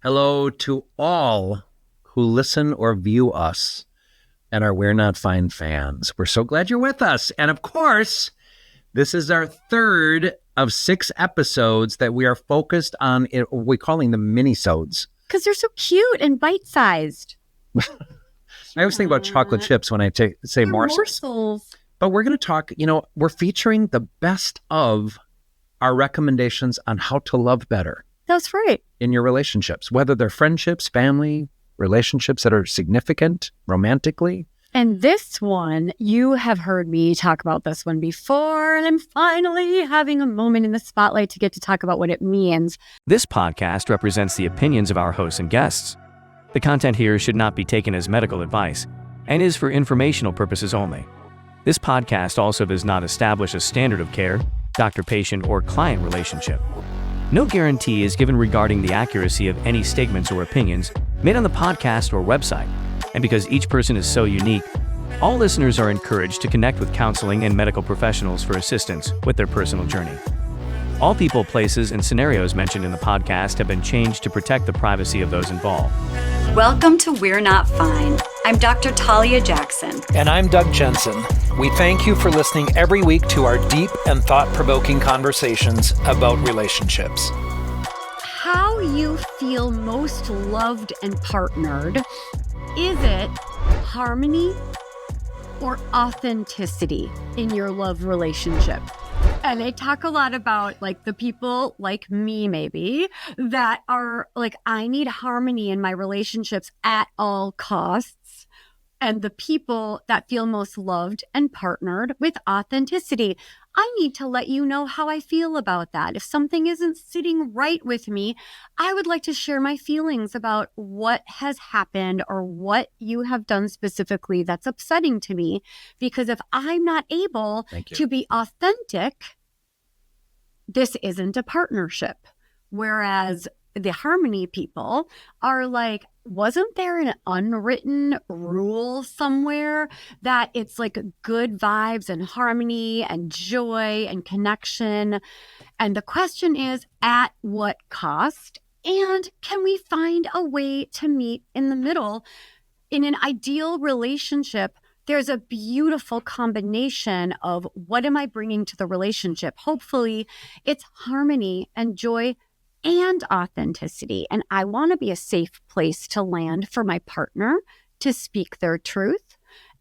Hello to all who listen or view us and are We're Not Fine fans. We're so glad you're with us. And of course, this is our third of 6 episodes that we are focused on. We're calling them mini-sodes. Because they're so cute and bite-sized. I always think about chocolate chips when I say morsels. But we're going to talk, we're featuring the best of our recommendations on how to love better. That's right. In your relationships, whether they're friendships, family, relationships that are significant romantically. And this one, you have heard me talk about this one before, and I'm finally having a moment in the spotlight to get to talk about what it means. This podcast represents the opinions of our hosts and guests. The content here should not be taken as medical advice and is for informational purposes only. This podcast also does not establish a standard of care, doctor-patient, or client relationship. No guarantee is given regarding the accuracy of any statements or opinions made on the podcast or website. And because each person is so unique, all listeners are encouraged to connect with counseling and medical professionals for assistance with their personal journey. All people, places, and scenarios mentioned in the podcast have been changed to protect the privacy of those involved. Welcome to We're Not Fine. I'm Dr. Talia Jackson. And I'm Doug Jensen. We thank you for listening every week to our deep and thought-provoking conversations about relationships. How you feel most loved and partnered. Is it harmony or authenticity in your love relationship? And I talk a lot about the people like me, maybe, that are I need harmony in my relationships at all costs. And the people that feel most loved and partnered with authenticity. I need to let you know how I feel about that. If something isn't sitting right with me, I would like to share my feelings about what has happened or what you have done specifically that's upsetting to me. Because if I'm not able to be authentic, this isn't a partnership. Whereas the harmony people are wasn't there an unwritten rule somewhere that it's good vibes and harmony and joy and connection? And the question is, at what cost? And can we find a way to meet in the middle? In an ideal relationship, there's a beautiful combination of what am I bringing to the relationship? Hopefully, it's harmony and joy and authenticity. And I want to be a safe place to land for my partner to speak their truth.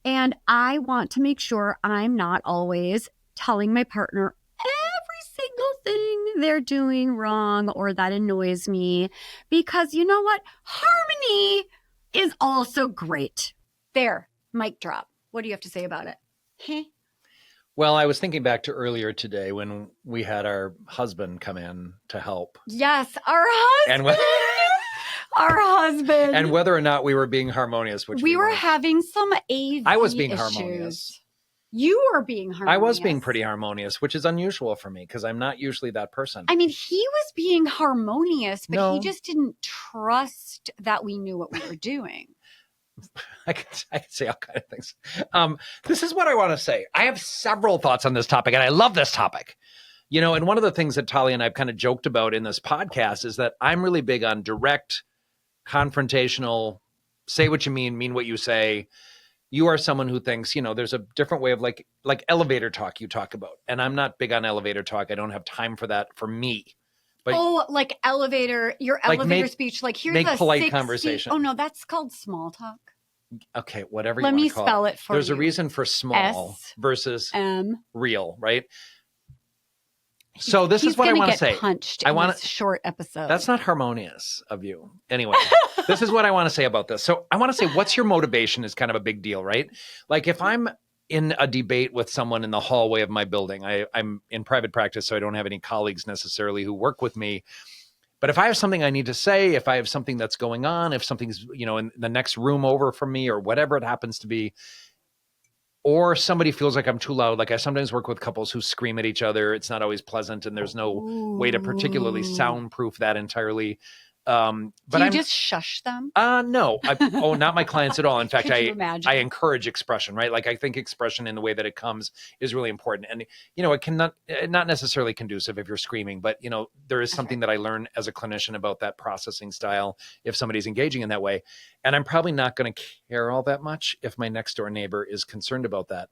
And I want to make sure I'm not always telling my partner every single thing they're doing wrong or that annoys me. Because you know what? Harmony is also great. There, mic drop. What do you have to say about it? Well, I was thinking back to earlier today when we had our husband come in to help. Yes, our husband. Our husband. And whether or not we were being harmonious, which we were having some AV I was being issues. harmonious. You were being harmonious. I was being pretty harmonious, which is unusual for me because I'm not usually that person. I mean, he was being harmonious, but he just didn't trust that we knew what we were doing. I can say all kinds of things. This is what I want to say. I have several thoughts on this topic, and I love this topic. And one of the things that Talia and I have kind of joked about in this podcast is that I'm really big on direct, confrontational, say what you mean what you say. You are someone who thinks, there's a different way of like elevator talk you talk about. And I'm not big on elevator talk. I don't have time for that for me. But your elevator speech. Here's make a polite conversation. Oh, no, that's called small talk. Okay, whatever Let you want me to call spell it. it for There's you. a reason for small versus real, right? So this is what I want to say. I want a short episode. That's not harmonious of you. Anyway, this is what I want to say about this. So I want to say, what's your motivation is kind of a big deal, right? If I'm in a debate with someone in the hallway of my building, I'm in private practice, so I don't have any colleagues necessarily who work with me. But if I have something I need to say, if I have something that's going on, if something's, in the next room over from me or whatever it happens to be, or somebody feels like I'm too loud. I sometimes work with couples who scream at each other. It's not always pleasant and there's no way to particularly soundproof that entirely. But Do you I'm just shush them? no, not my clients at all. In fact, Could you imagine? I encourage expression, right? Like I think expression in the way that it comes is really important. And, you know, it cannot, not necessarily conducive if you're screaming, but you know, there is something that I learn as a clinician about that processing style if somebody's engaging in that way. And I'm probably not going to care all that much if my next door neighbor is concerned about that.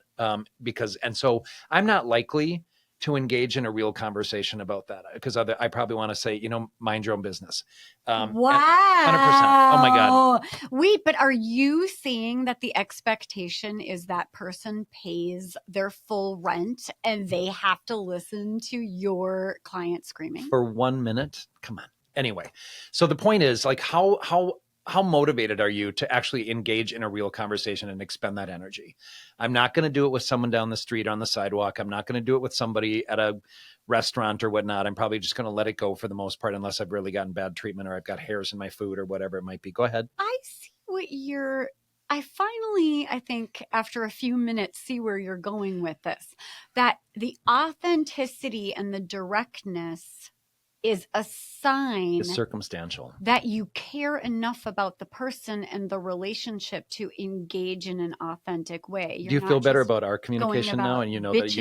So I'm not likely to engage in a real conversation about that because I probably want to say, you know, mind your own business. Wow. 100%. Oh my God. Wait, but are you saying that the expectation is that person pays their full rent and they have to listen to your client screaming? For 1 minute? Come on. Anyway, so the point is like how motivated are you to actually engage in a real conversation and expend that energy? I'm not going to do it with someone down the street or on the sidewalk. I'm not going to do it with somebody at a restaurant or whatnot. I'm probably just going to let it go for the most part, unless I've really gotten bad treatment or I've got hairs in my food or whatever it might be. Go ahead. I see what I finally, I think, after a few minutes, see where you're going with this. That the authenticity and the directness is a sign It's circumstantial. that you care enough about the person and the relationship to engage in an authentic way. Do you feel better about our communication now? And you know that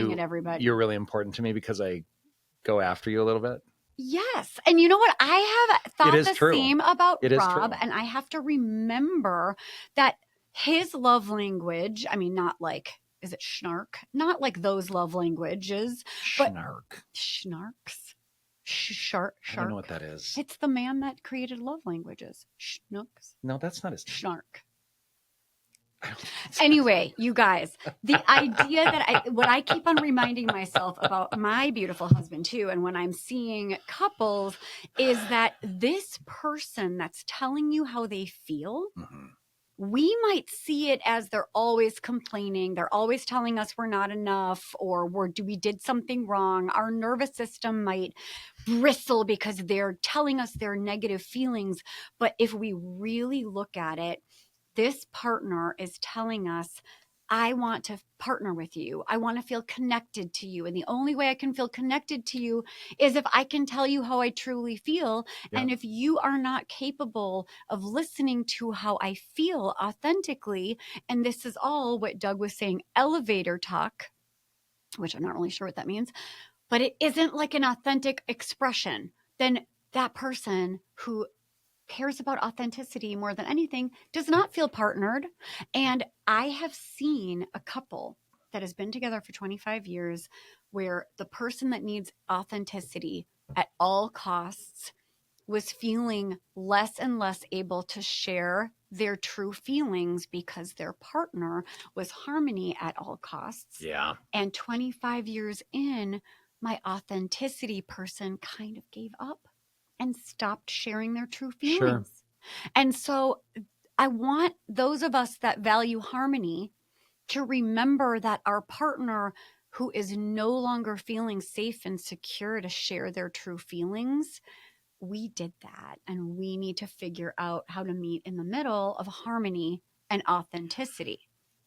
you're really important to me because I go after you a little bit? Yes. And you know what? I have thought the true. same about It is Rob, true. and I have to remember that his love language, I mean, not like, is it schnark? Not like those love languages, but schnarks. Shark. I don't know what that is. It's the man that created love languages. Schnooks. No, that's not his name. Schnark. Anyway, you guys, the idea that what I keep on reminding myself about my beautiful husband too, and when I'm seeing couples, is that this person that's telling you how they feel, we might see it as they're always complaining. They're always telling us we're not enough, or we did something wrong. Our nervous system might bristle because they're telling us their negative feelings. But if we really look at it, this partner is telling us, I want to partner with you. I want to feel connected to you. And the only way I can feel connected to you is if I can tell you how I truly feel. Yeah. And if you are not capable of listening to how I feel authentically, and this is all what Doug was saying, elevator talk, which I'm not really sure what that means, but it isn't like an authentic expression, then that person who cares about authenticity more than anything does not feel partnered. And I have seen a couple that has been together for 25 years where the person that needs authenticity at all costs was feeling less and less able to share their true feelings because their partner was harmony at all costs. Yeah. And 25 years in, my authenticity person kind of gave up and stopped sharing their true feelings. Sure. And so I want those of us that value harmony to remember that our partner who is no longer feeling safe and secure to share their true feelings, we did that. And we need to figure out how to meet in the middle of harmony and authenticity.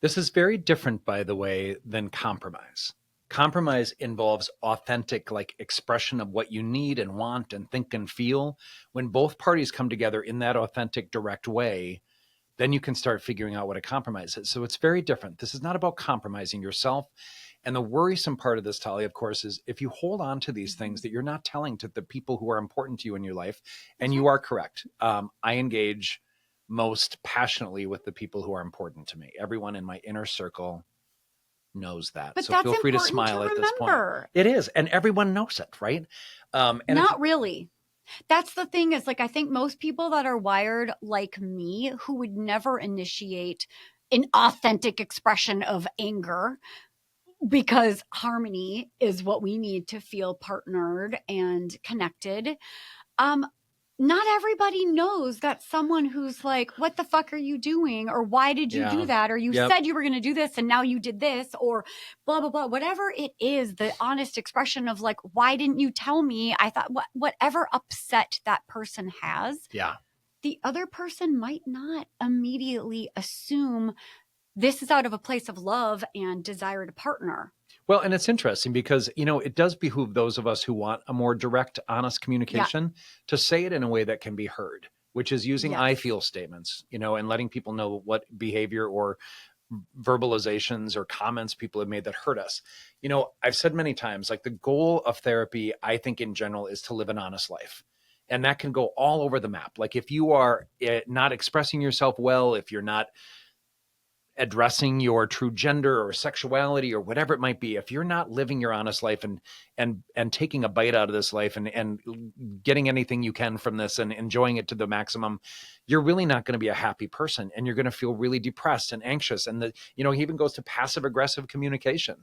This is very different, by the way, than compromise. Compromise involves authentic, like, expression of what you need and want and think and feel. When both parties come together in that authentic, direct way, then you can start figuring out what a compromise is. So it's very different. This is not about compromising yourself. And the worrisome part of this, Talia, of course, is if you hold on to these things that you're not telling to the people who are important to you in your life, and you are correct. I engage most passionately with the people who are important to me. Everyone in my inner circle knows that. But so that's feel free to smile at this point. It is. And everyone knows it, right? And not really. That's the thing is, like, I think most people that are wired like me, who would never initiate an authentic expression of anger, because harmony is what we need to feel partnered and connected. Not everybody knows that someone who's like, what the fuck are you doing? Or why did you do that? Or you said you were going to do this and now you did this, or blah, blah, blah. Whatever it is, the honest expression of like, why didn't you tell me? I thought whatever upset that person has, the other person might not immediately assume this is out of a place of love and desire to partner. Well, and it's interesting because, it does behoove those of us who want a more direct, honest communication to say it in a way that can be heard, which is using I Yes. feel statements, and letting people know what behavior or verbalizations or comments people have made that hurt us. I've said many times, like the goal of therapy, I think in general, is to live an honest life. And that can go all over the map. Like if you are not expressing yourself well, if you're not addressing your true gender or sexuality or whatever it might be, if you're not living your honest life and taking a bite out of this life and getting anything you can from this and enjoying it to the maximum, you're really not going to be a happy person, and you're going to feel really depressed and anxious. And he even goes to passive aggressive communication.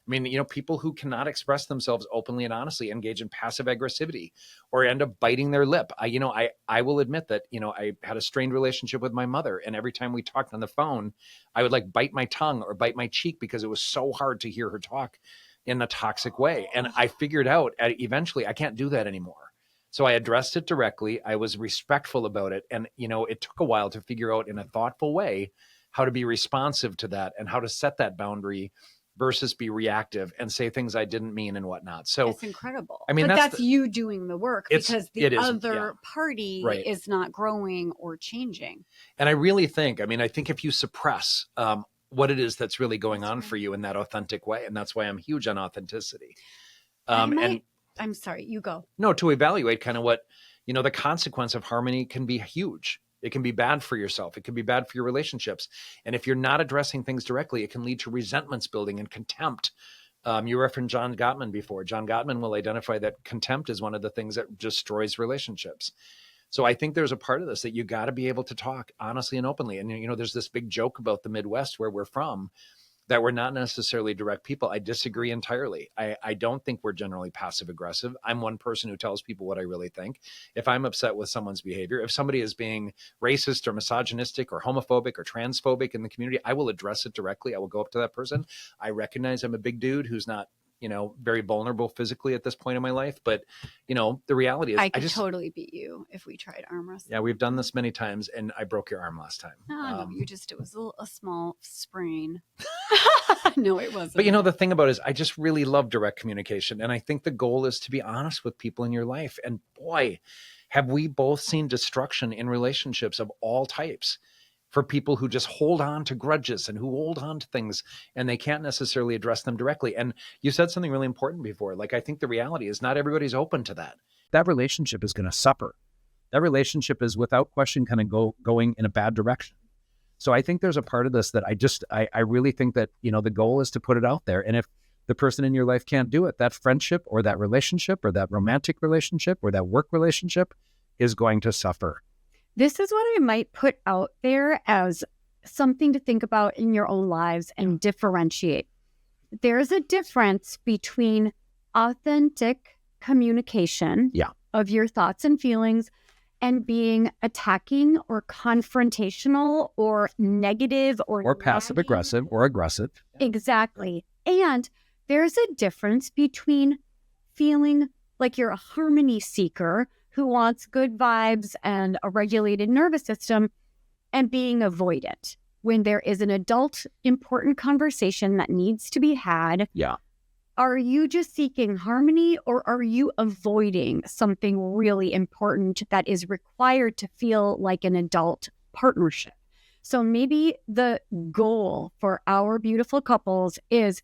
I mean, people who cannot express themselves openly and honestly engage in passive aggressivity or end up biting their lip. I will admit that, I had a strained relationship with my mother, and every time we talked on the phone, I would like bite my tongue or bite my cheek because it was so hard to hear her talk in a toxic way. And I figured out eventually I can't do that anymore. So I addressed it directly. I was respectful about it. And, it took a while to figure out in a thoughtful way how to be responsive to that and how to set that boundary versus be reactive and say things I didn't mean and whatnot. So it's incredible. I mean, but that's you doing the work because the other party is not growing or changing. And I really think, I think if you suppress what it is that's really going on for you in that authentic way, and that's why I'm huge on authenticity. I'm sorry, you go. No, to evaluate kind of what, the consequence of harmony can be huge. It can be bad for yourself. It can be bad for your relationships. And if you're not addressing things directly, it can lead to resentments building and contempt. You referenced John Gottman before. John Gottman will identify that contempt is one of the things that destroys relationships. So I think there's a part of this that you got to be able to talk honestly and openly. And, there's this big joke about the Midwest where we're from, that we're not necessarily direct people. I disagree entirely. I don't think we're generally passive aggressive. I'm one person who tells people what I really think. If I'm upset with someone's behavior, if somebody is being racist or misogynistic or homophobic or transphobic in the community, I will address it directly. I will go up to that person. I recognize I'm a big dude who's not, very vulnerable physically at this point in my life. But, the reality is I could totally beat you if we tried arm wrestling. Yeah, we've done this many times, and I broke your arm last time. No, it was a small sprain. No, it wasn't. But the thing about it is I just really love direct communication. And I think the goal is to be honest with people in your life. And boy, have we both seen destruction in relationships of all types for people who just hold on to grudges and who hold on to things and they can't necessarily address them directly. And you said something really important before. Like, I think the reality is not everybody's open to that. That relationship is going to suffer. That relationship is without question kind of going in a bad direction. So I think there's a part of this that I really think that, the goal is to put it out there. And if the person in your life can't do it, that friendship or that relationship or that romantic relationship or that work relationship is going to suffer. This is what I might put out there as something to think about in your own lives and differentiate. There's a difference between authentic communication of your thoughts and feelings and being attacking or confrontational or negative or passive aggressive or aggressive. Exactly. And there's a difference between feeling like you're a harmony seeker who wants good vibes and a regulated nervous system and being avoidant. When there is an adult important conversation that needs to be had, are you just seeking harmony or are you avoiding something really important that is required to feel like an adult partnership? So maybe the goal for our beautiful couples is,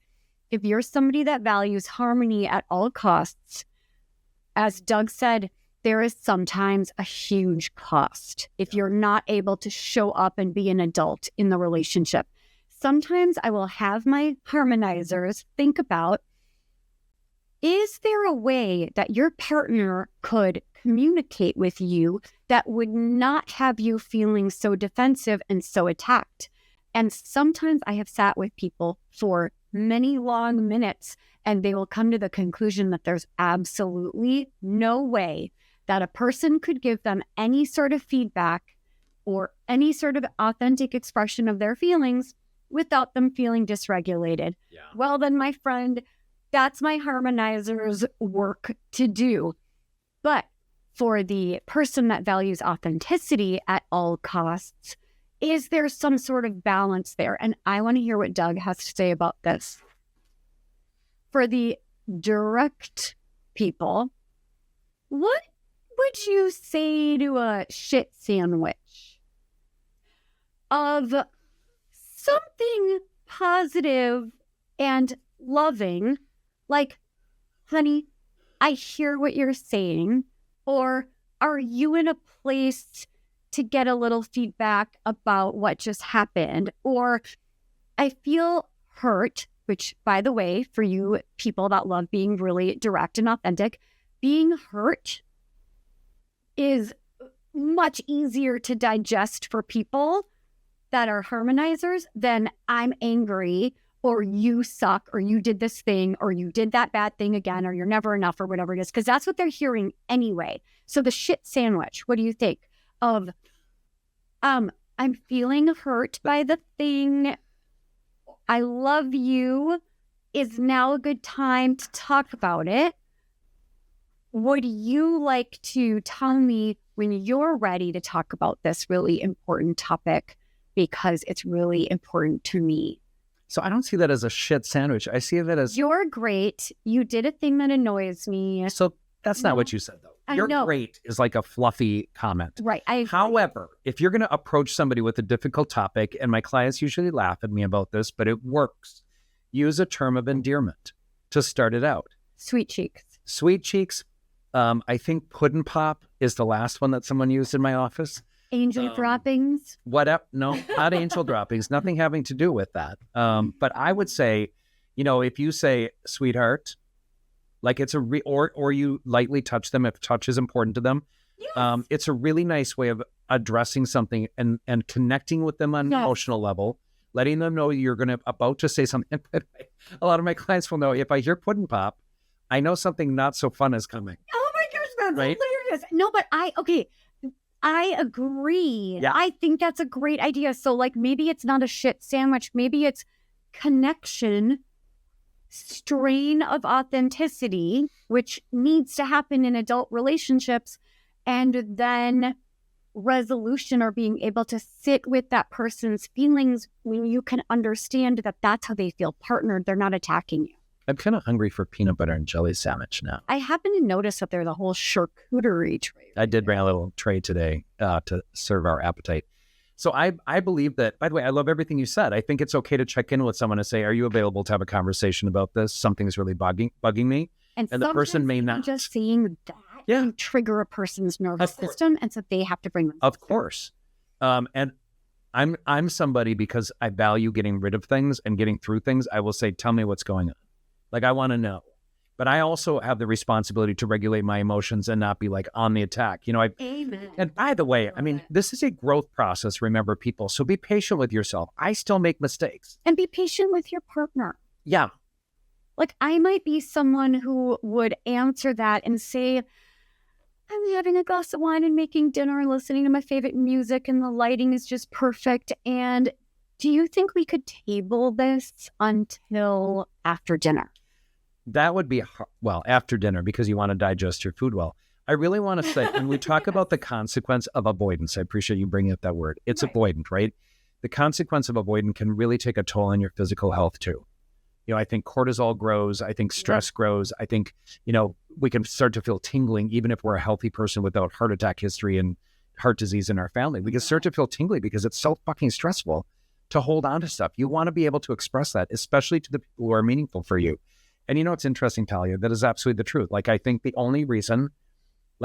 if you're somebody that values harmony at all costs, as Doug said, there is sometimes a huge cost if you're not able to show up and be an adult in the relationship. Sometimes I will have my harmonizers think about, is there a way that your partner could communicate with you that would not have you feeling so defensive and so attacked? And sometimes I have sat with people for many long minutes and they will come to the conclusion that there's absolutely no way that a person could give them any sort of feedback or any sort of authentic expression of their feelings without them feeling dysregulated. Well, then, my friend, that's my harmonizer's work to do. But for the person that values authenticity at all costs, is there some sort of balance there? And I want to hear what Doug has to say about this. for the direct people, what would you say to a shit sandwich of something positive and loving, like, honey, I hear what you're saying, or are you in a place to get a little feedback about what just happened, or I feel hurt, which, by the way, for you people that love being really direct and authentic, being hurt is much easier to digest for people that are harmonizers than I'm angry, or you suck, or you did this thing, or you did that bad thing again, or you're never enough, or whatever it is, because that's what they're hearing anyway. So the shit sandwich, what do you think of, I'm feeling hurt by the thing, I love you, is now a good time to talk about it? Would you like to tell me when you're ready to talk about this really important topic, because it's really important to me? So I don't see that as a shit sandwich. I see that as... You're great. You did a thing that annoys me. So that's not what you said, though. I You're know. great is like a fluffy comment. Right. However, if you're going to approach somebody with a difficult topic, and my clients usually laugh at me about this, but it works, use a term of endearment to start it out. Sweet cheeks. Sweet cheeks. I think puddin' pop is the last one that someone used in my office. Angel droppings. What up? No, not angel droppings. Nothing having to do with that. But I would say, if you say sweetheart, like it's or you lightly touch them if touch is important to them. Yes. It's a really nice way of addressing something and connecting with them on an emotional level, letting them know you're about to say something. A lot of my clients will know if I hear puddin' pop, I know something not so fun is coming. Oh my gosh, that's Right? hilarious. No, but I agree. Yeah. I think that's a great idea. So like maybe it's not a shit sandwich. Maybe it's connection, strain of authenticity, which needs to happen in adult relationships, and then resolution, or being able to sit with that person's feelings when you can understand that that's how they feel partnered. They're not attacking you. I'm kind of hungry for peanut butter and jelly sandwich now. I happen to notice that there's a whole charcuterie tray. I did bring a little tray today to serve our appetite. So I believe that, by the way, I love everything you said. I think it's okay to check in with someone and say, are you available to have a conversation about this? Something's really bugging me. And the person may not. Just saying that can trigger a person's nervous system, and so they have to bring them. Of course. And I'm somebody, because I value getting rid of things and getting through things, I will say, tell me what's going on. Like, I want to know. But I also have the responsibility to regulate my emotions and not be like on the attack. Amen. And by the way, this is a growth process, remember, people. So be patient with yourself. I still make mistakes. And be patient with your partner. Yeah. Like, I might be someone who would answer that and say, I'm having a glass of wine and making dinner and listening to my favorite music, and the lighting is just perfect. And do you think we could table this until after dinner? That would be, after dinner, because you want to digest your food well. I really want to say, when we talk about the consequence of avoidance, I appreciate you bringing up that word. It's avoidant, right? The consequence of avoidant can really take a toll on your physical health too. I think cortisol grows. I think stress grows. I think, we can start to feel tingling, even if we're a healthy person without heart attack history and heart disease in our family. We can start to feel tingly because it's so fucking stressful to hold on to stuff. You want to be able to express that, especially to the people who are meaningful for you. And it's interesting, Talia, that is absolutely the truth. Like, I think the only reason,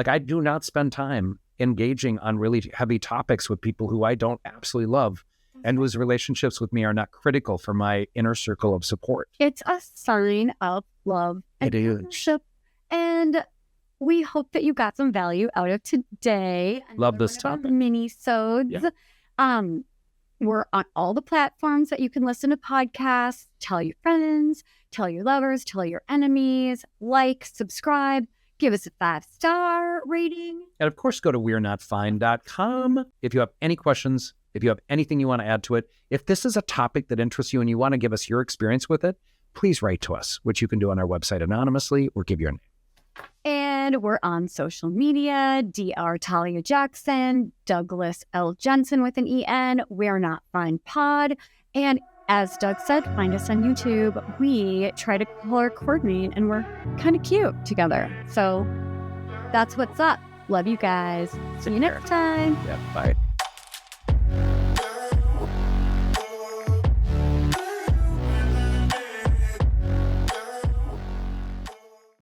I do not spend time engaging on really heavy topics with people who I don't absolutely love and whose relationships with me are not critical for my inner circle of support. It's a sign of love and partnership. And we hope that you got some value out of today. Love this topic. Mini-sodes. Yeah. We're on all the platforms that you can listen to podcasts. Tell your friends, tell your lovers, tell your enemies, subscribe, give us a 5-star rating. And of course, go to we'renotfine.com. If you have any questions, if you have anything you want to add to it, if this is a topic that interests you and you want to give us your experience with it, please write to us, which you can do on our website anonymously or give your name. And we're on social media, Dr Talia Jackson, Douglas L. Jensen with an EN, We're Not Fine Pod. And As Doug said, find us on YouTube. We try to color coordinate and we're kind of cute together. So that's what's up. Love you guys. See you next time. Yeah, bye.